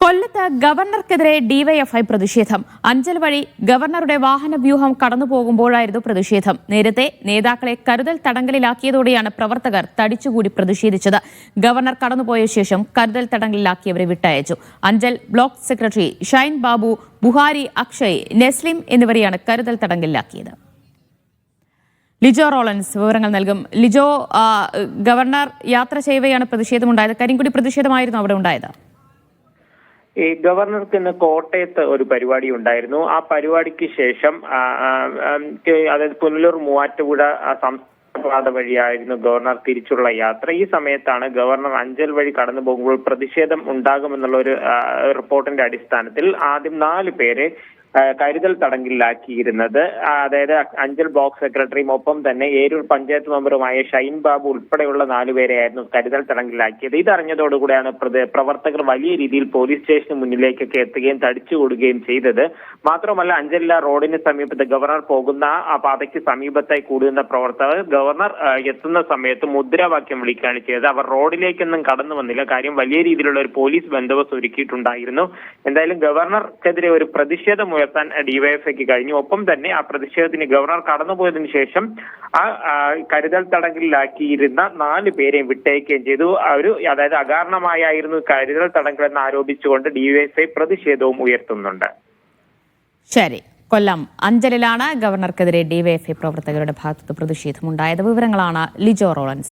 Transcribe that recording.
കൊല്ലത്ത് ഗവർണർക്കെതിരെ ഡിവൈഎഫ്ഐ പ്രതിഷേധം. അഞ്ചൽ വഴി ഗവർണറുടെ വാഹനവ്യൂഹം കടന്നുപോകുമ്പോഴായിരുന്നു പ്രതിഷേധം. നേരത്തെ നേതാക്കളെ കരുതൽ തടങ്കലിലാക്കിയതോടെയാണ് പ്രവർത്തകർ തടിച്ചുകൂടി പ്രതിഷേധിച്ചത്. ഗവർണർ കടന്നുപോയ ശേഷം കരുതൽ തടങ്കലിലാക്കിയവരെ വിട്ടയച്ചു. അഞ്ചൽ ബ്ലോക്ക് സെക്രട്ടറി ഷൈൻ ബാബു, ബുഹാരി, അക്ഷയ്, നെസ്ലിം എന്നിവരെയാണ് കരുതൽ തടങ്കലിലാക്കിയത്. ലിജോ റോളൻസ് വിവരങ്ങൾ നൽകും. ലിജോ, ഗവർണർ യാത്ര ചെയ്യവെയാണ് പ്രതിഷേധമുണ്ടായത്. കരിങ്കുടി പ്രതിഷേധമായിരുന്നു അവിടെ ഉണ്ടായത്. ഈ ഗവർണർക്ക് ഇന്ന് കോട്ടയത്ത് ഒരു പരിപാടി ഉണ്ടായിരുന്നു. ആ പരിപാടിക്ക് ശേഷം അതായത് പുനലൂർ മൂവാറ്റുപുഴ സംസ്ഥാന വഴിയായിരുന്നു ഗവർണർ തിരിച്ചുള്ള യാത്ര. ഈ സമയത്താണ് ഗവർണർ അഞ്ചൽ വഴി കടന്നു പോകുമ്പോൾ പ്രതിഷേധം ഉണ്ടാകുമെന്നുള്ള ഒരു റിപ്പോർട്ടിന്റെ അടിസ്ഥാനത്തിൽ ആദ്യം 4 പേരെ കരുതൽ തടങ്കലിലാക്കിയിരുന്നത്. അതായത് അഞ്ചൽ ബ്ലോക്ക് സെക്രട്ടറിയും ഒപ്പം തന്നെ ഏരൂർ പഞ്ചായത്ത് മെമ്പറുമായ ഷൈൻ ബാബു ഉൾപ്പെടെയുള്ള 4 പേരെയായിരുന്നു കരുതൽ തടങ്കലിലാക്കിയത്. ഇതറിഞ്ഞതോടുകൂടിയാണ് പ്രവർത്തകർ വലിയ രീതിയിൽ പോലീസ് സ്റ്റേഷന് മുന്നിലേക്കൊക്കെ എത്തുകയും തടിച്ചുകൂടുകയും ചെയ്തത്. മാത്രമല്ല, അഞ്ചലില റോഡിന് സമീപത്ത് ഗവർണർ പോകുന്ന ആ പാതയ്ക്ക് സമീപത്തായി കൂടുന്ന പ്രവർത്തകർ ഗവർണർ എത്തുന്ന സമയത്ത് മുദ്രാവാക്യം വിളിക്കുകയാണ് ചെയ്തത്. അവർ റോഡിലേക്കൊന്നും കടന്നു വന്നില്ല. കാര്യം വലിയ രീതിയിലുള്ള ഒരു പോലീസ് ബന്ദോബസ്ത് ഒരുക്കിയിട്ടുണ്ടായിരുന്നു. എന്തായാലും ഗവർണർക്കെതിരെ ഒരു പ്രതിഷേധം ഉയർത്താൻ ഡിവൈഎഫ്ഐക്ക് കഴിഞ്ഞു. ഒപ്പം തന്നെ ആ പ്രതിഷേധത്തിന് ഗവർണർ കടന്നുപോയതിനു ശേഷം ആ കരുതൽ തടങ്കലിലാക്കിയിരുന്ന 4 പേരെയും വിട്ടയക്കുകയും ചെയ്തു. അതായത് അകാരണമായിരുന്നു കരുതൽ തടങ്കലെന്ന് ആരോപിച്ചുകൊണ്ട് ഡിവൈഎഫ്ഐ പ്രതിഷേധവും ഉയർത്തുന്നുണ്ട്. ശരി, കൊല്ലം അഞ്ചലിലാണ് ഗവർണർക്കെതിരെ ഡിവൈഎഫ്ഐ പ്രവർത്തകരുടെ ഭാഗത്ത് പ്രതിഷേധമുണ്ടായത്. വിവരങ്ങളാണ് ലിജോ റോളൻസ്